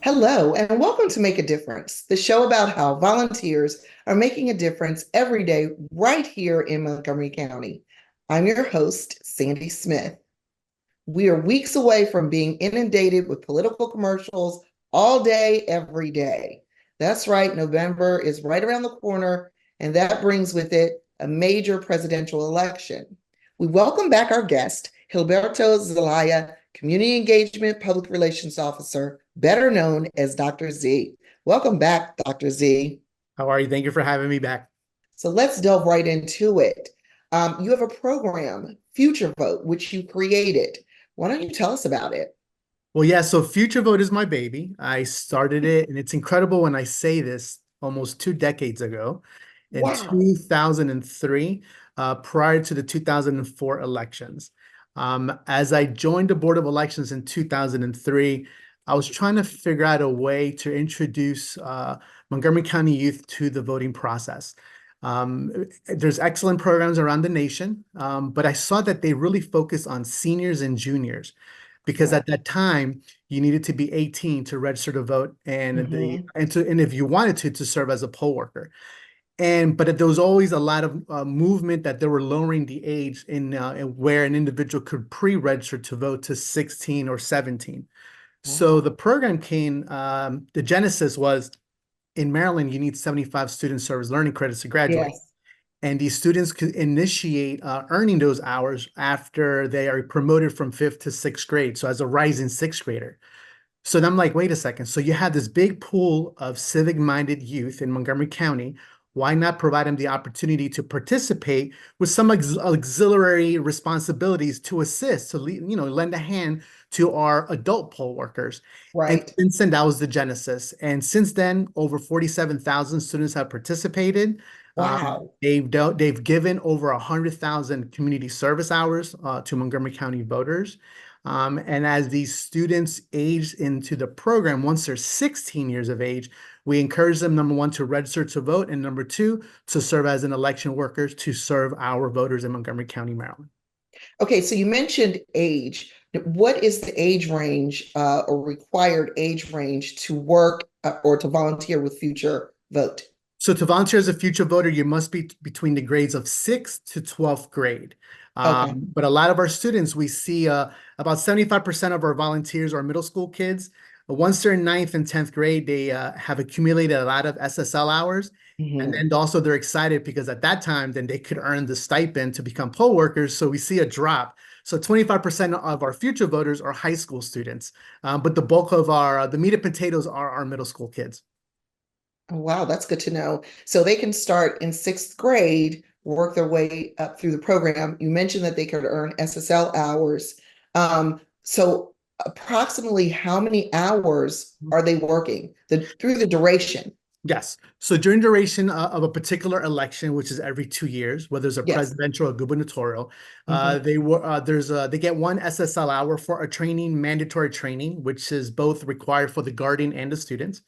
Hello, and welcome to Make a Difference, the show about how volunteers are making a difference every day right here in Montgomery County. I'm your host, Sandy Smith. We are weeks away from being inundated with political commercials all day, every day. That's right, November is right around the corner, and that brings with it a major presidential election. We welcome back our guest, Gilberto Zelaya, Community Engagement Public Relations Officer, better known as Dr. Z. Welcome back, Dr. Z. How are you? Thank you for having me back. So let's delve right into it. You have a program, Future Vote, which you created. Why don't you tell us about it? Well, yeah, so Future Vote is my baby. I started it, and it's incredible when I say this almost 2 decades ago in Wow. 2003, prior to the 2004 elections. As I joined the Board of Elections in 2003, I was trying to figure out a way to introduce Montgomery County youth to the voting process. There's excellent programs around the nation, but I saw that they really focus on seniors and juniors because Right. at that time you needed to be 18 to register to vote Mhm. and if you wanted to serve as a poll worker. But there was always a lot of movement that they were lowering the age in where an individual could pre-register to vote to 16 or 17. So Wow. the program came, the genesis was in Maryland, you need 75 student service learning credits to graduate. Yes. And these students could initiate earning those hours after they are promoted from fifth to sixth grade. So as a rising sixth grader. So then I'm like, wait a second. So you have this big pool of civic-minded youth in Montgomery County. Why not provide them the opportunity to participate with some auxiliary responsibilities to assist, to lend a hand to our adult poll workers? And Right. since then, that was the genesis. And since then, over 47,000 students have participated. Wow. They've given over 100,000 community service hours to Montgomery County voters. And as these students age into the program, once they're 16 years of age, we encourage them, number one, to register to vote, and number two, to serve as an election worker to serve our voters in Montgomery County, Maryland. Okay, so you mentioned age. What is the age range or required age range to work or to volunteer with Future Vote? So to volunteer as a future voter, you must be between the grades of 6th to 12th grade. Okay. But a lot of our students, we see about 75% of our volunteers are middle school kids. Once they're in ninth and 10th grade, they have accumulated a lot of SSL hours. And Mhm. then also they're excited because at that time, then they could earn the stipend to become poll workers. So we see a drop. So 25% of our future voters are high school students. But the bulk of the meat and potatoes are our middle school kids. Oh, wow, that's good to know. So they can start in sixth grade, work their way up through the program. You mentioned that they could earn SSL hours. So approximately how many hours are they working through the duration? Yes. So during duration of a particular election, which is every 2 years, whether it's a Yes. presidential or gubernatorial, Mhm. they get one SSL hour for a training, mandatory training, which is both required for the guardian and the students.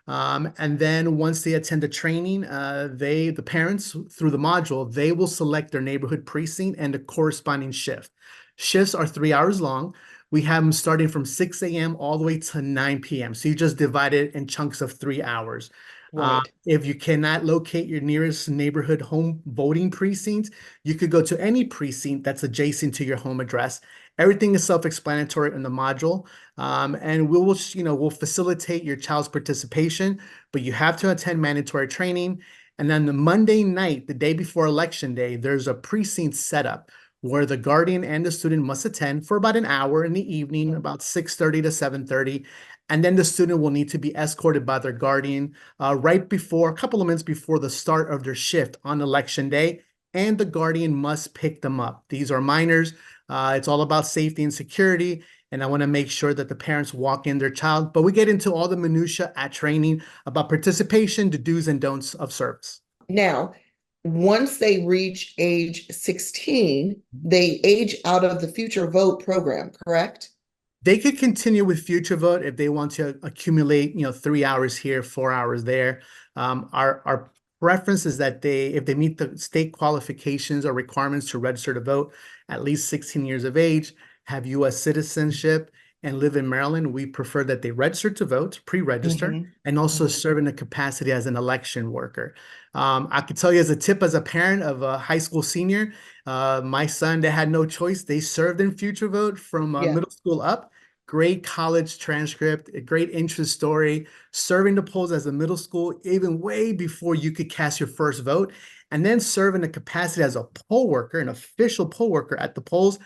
And then once they attend the training, the parents through the module, they will select their neighborhood precinct and the corresponding shift. Shifts are 3 hours long. We have them starting from 6 a.m. all the way to 9 p.m. So you just divide it in chunks of 3 hours. Right. If you cannot locate your nearest neighborhood home voting precinct, you could go to any precinct that's adjacent to your home address. Everything is self-explanatory in the module, and we'll facilitate your child's participation, but you have to attend mandatory training. And then the Monday night, the day before election day, there's a precinct setup where the guardian and the student must attend for about an hour in the evening, Mhm. about 6:30 to 7:30. And then the student will need to be escorted by their guardian right before, a couple of minutes before the start of their shift on election day, and the guardian must pick them up. These are minors. It's all about safety and security, and I want to make sure that the parents walk in their child. But we get into all the minutia at training about participation, the do's and don'ts of service. Now, once they reach age 16, they age out of the Future Vote program, correct? They could continue with Future Vote if they want to accumulate, 3 hours here, 4 hours there. Our preference is that if they meet the state qualifications or requirements to register to vote, at least 16 years of age, have U.S. citizenship, and live in Maryland, we prefer that they register to vote, pre-register, Hmm. and also Hmm. serve in a capacity as an election worker. I could tell you as a tip, as a parent of a high school senior, my son, they had no choice. They served in Future Vote from Yeah. middle school up. Great college transcript, a great interest story, serving the polls as a middle school, even way before you could cast your first vote, and then serve in a capacity as a poll worker, an official poll worker at the polls.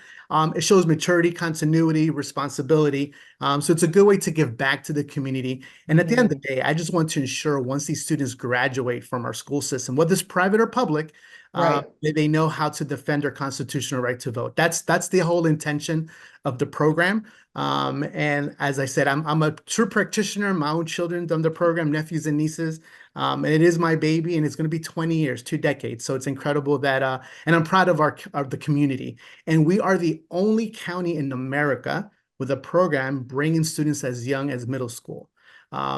It shows maturity, continuity, responsibility. So it's a good way to give back to the community. And at the end of Hmm. the day, I just want to ensure once these students graduate from our school system, whether it's private or public, Right. they know how to defend their constitutional right to vote. That's the whole intention of the program. And as I said, I'm a true practitioner. My own children done the program, nephews and nieces. And it is my baby, and it's going to be 20 years, 2 decades. So it's incredible that, and I'm proud of the community. And we are the only county in America with a program bringing students as young as middle school.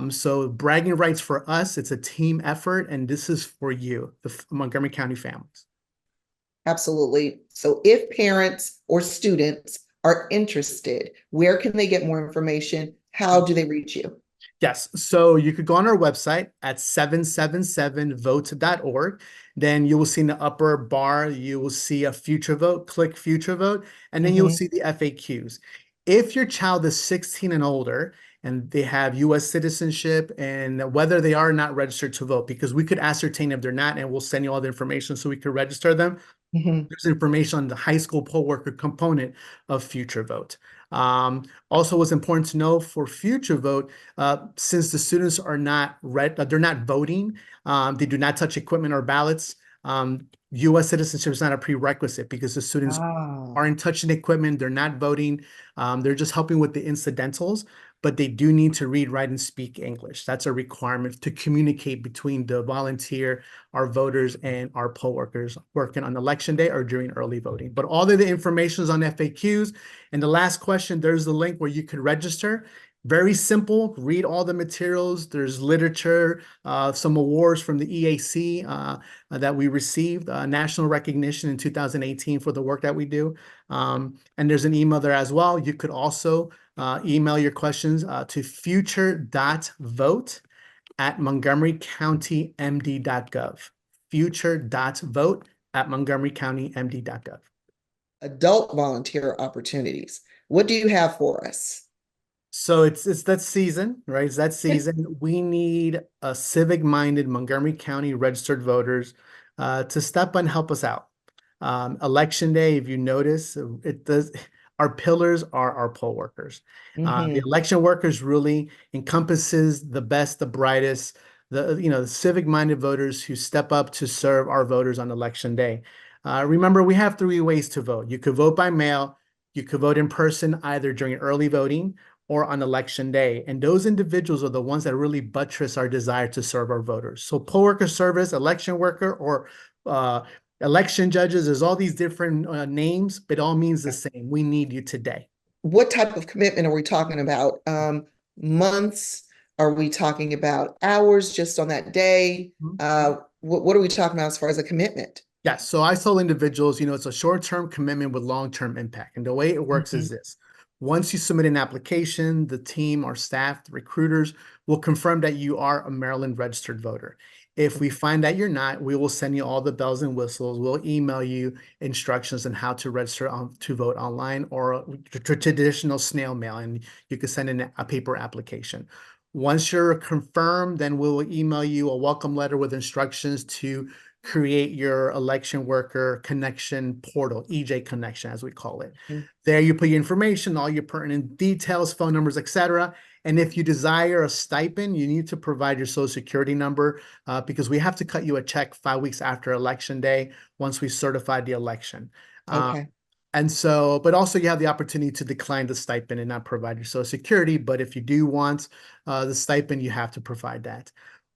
So bragging rights for us, it's a team effort, and this is for you, the Montgomery County families. Absolutely. So if parents or students are interested, where can they get more information? How do they reach you? Yes, so you could go on our website at 777vote.org. Then you will see in the upper bar, you will see a future vote, click future vote, and then you'll Hmm. see the FAQs. If your child is 16 and older and they have US citizenship and whether they are not registered to vote, because we could ascertain if they're not, and we'll send you all the information so we could register them. Hmm. There's information on the high school poll worker component of Future Vote. Also, what's important to know for Future Vote, since the students are not they're not voting, they do not touch equipment or ballots. U.S. citizenship is not a prerequisite because the students Ah, aren't touching equipment, they're not voting, they're just helping with the incidentals, but they do need to read, write, and speak English. That's a requirement to communicate between the volunteer, our voters, and our poll workers working on election day or during early voting. But all of the information is on FAQs. And the last question, there's the link where you could register. Very simple, read all the materials. There's literature, some awards from the EAC that we received, national recognition in 2018 for the work that we do. And there's an email there as well. You could also email your questions to future.vote@montgomerycountymd.gov. Future.vote@montgomerycountymd.gov. adult volunteer opportunities. What do you have for us? So it's that season, right? It's that season. We need a civic-minded Montgomery County registered voters to step up and help us out. Election day, if you notice, it does. Our pillars are our poll workers. The Hmm. election workers really encompasses the best, the brightest, the civic-minded voters who step up to serve our voters on election day. Remember, we have 3 ways to vote. You could vote by mail, you could vote in person either during early voting or on election day. And those individuals are the ones that really buttress our desire to serve our voters. So poll worker service, election worker, or election judges, there's all these different names, but it all means the same. We need you today. What type of commitment are we talking about? Months? Are we talking about hours just on that day? What are we talking about as far as a commitment? Yeah, so I tell individuals, it's a short-term commitment with long-term impact. And the way it works is Mhm. this. Once you submit an application, the team, our staff, the recruiters will confirm that you are a Maryland registered voter. If we find that you're not, we will send you all the bells and whistles. We'll email you instructions on how to register to vote online or traditional snail mail, and you can send in a paper application. Once you're confirmed, then we'll email you a welcome letter with instructions to create your election worker connection portal, EJ connection, as we call it. Mhm. There you put your information, all your pertinent details, phone numbers, etc. And if you desire a stipend, you need to provide your social security number because we have to cut you a check 5 weeks after election day once we certify the election. Uh, Okay. and so, but also you have the opportunity to decline the stipend and not provide your social security. But if you do want the stipend, you have to provide that.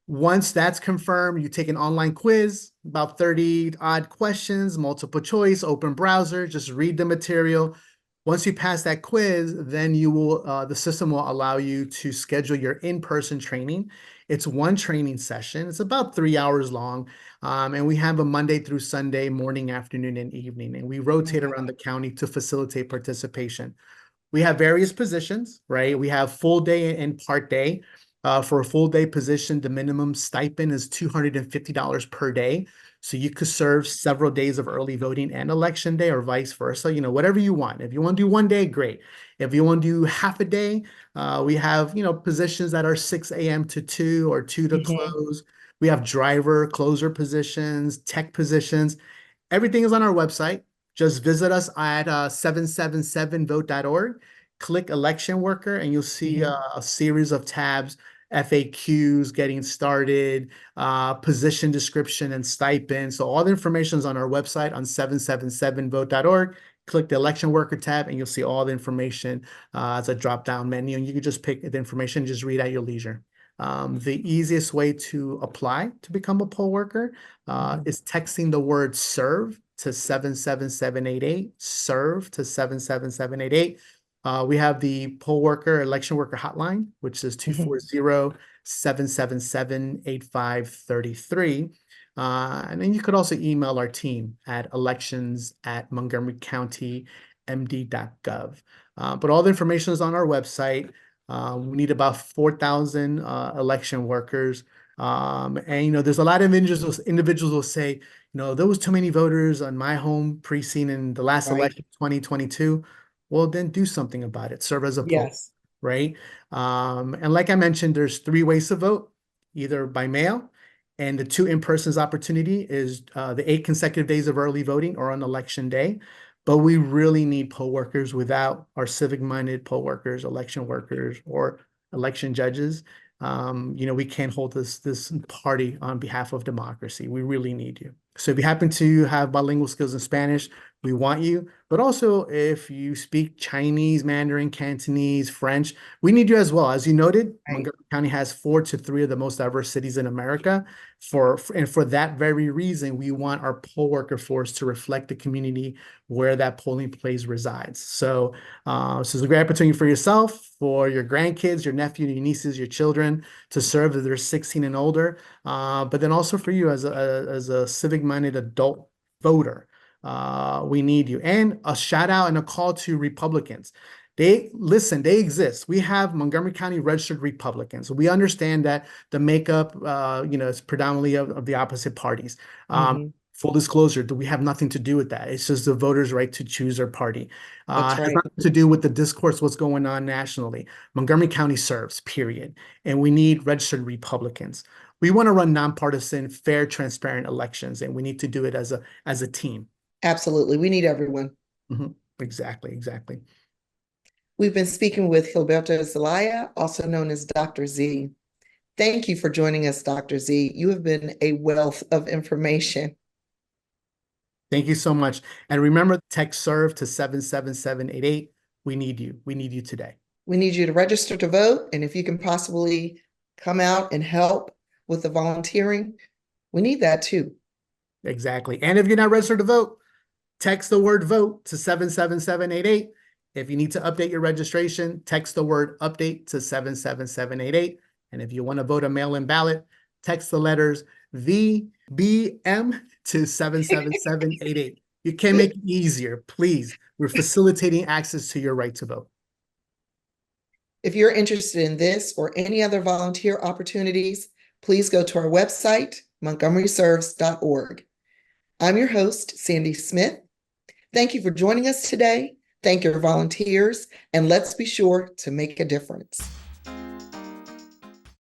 Once that's confirmed, you take an online quiz, about 30 odd questions, multiple choice, open browser, just read the material. Once you pass that quiz, then the system will allow you to schedule your in-person training. It's one training session. It's about 3 hours long. And we have a Monday through Sunday, morning, afternoon, and evening. And we rotate Okay. around the county to facilitate participation. We have various positions, right? We have full day and part day. For a full day position, the minimum stipend is $250 per day. So you could serve several days of early voting and election day or vice versa, whatever you want. If you want to do one day, great. If you want to do half a day, we have, positions that are 6 a.m. to 2 or 2 to Mhm. close. We have driver, closer positions, tech positions. Everything is on our website. Just visit us at 777vote.org. Click election worker, and you'll see Mhm. a series of tabs, FAQs, getting started, position description, and stipend. So all the information is on our website on 777vote.org. Click the election worker tab, and you'll see all the information as a drop-down menu. And you can just pick the information, just read at your leisure. The easiest way to apply to become a poll worker Mhm. is texting the word serve to 77788, serve to 77788. We have the poll worker, election worker hotline, which is Mhm. 240-777-8533. And then you could also email our team at elections@montgomerycountymd.gov. But all the information is on our website. We need about 4,000 election workers. And there's a lot of individuals will say, there was too many voters on my home precinct in the last Right. election, 2022. Well, then do something about it. Serve as a poll, Yes. right? And like I mentioned, there's 3 ways to vote, either by mail, and the 2 in-person's opportunity is the 8 consecutive days of early voting or on election day. But we really need poll workers. Without our civic-minded poll workers, election workers, or election judges, we can't hold this party on behalf of democracy. We really need you. So if you happen to have bilingual skills in Spanish, we want you. But also, if you speak Chinese, Mandarin, Cantonese, French, we need you as well. As you noted, Right. Montgomery County has 4 to 3 of the most diverse cities in America. And for that very reason, we want our poll worker force to reflect the community where that polling place resides. So this is a great opportunity for yourself, for your grandkids, your nephew, your nieces, your children to serve if they're 16 and older, but then also for you as a civic-minded adult voter. We need you. And a shout out and a call to Republicans. They exist. We have Montgomery County registered Republicans. We understand that the makeup, is predominantly of the opposite parties. Mhm. Full disclosure, we have nothing to do with that. It's just the voters' right to choose their party. That's Has right. nothing to do with the discourse, what's going on nationally. Montgomery County serves, period. And we need registered Republicans. We want to run nonpartisan, fair, transparent elections, and we need to do it as a team. Absolutely. We need everyone. Mhm. Exactly, exactly. We've been speaking with Gilberto Zelaya, also known as Dr. Z. Thank you for joining us, Dr. Z. You have been a wealth of information. Thank you so much. And remember, text serve to 77788. We need you. We need you today. We need you to register to vote. And if you can possibly come out and help with the volunteering, we need that too. Exactly. And if you're not registered to vote, text the word vote to 77788. If you need to update your registration, text the word update to 77788. And if you want to vote a mail-in ballot, text the letters VBM to 77788. You can make it easier, please. We're facilitating access to your right to vote. If you're interested in this or any other volunteer opportunities, please go to our website, montgomeryserves.org. I'm your host, Sandy Smith. Thank you for joining us today. Thank your volunteers, and let's be sure to make a difference.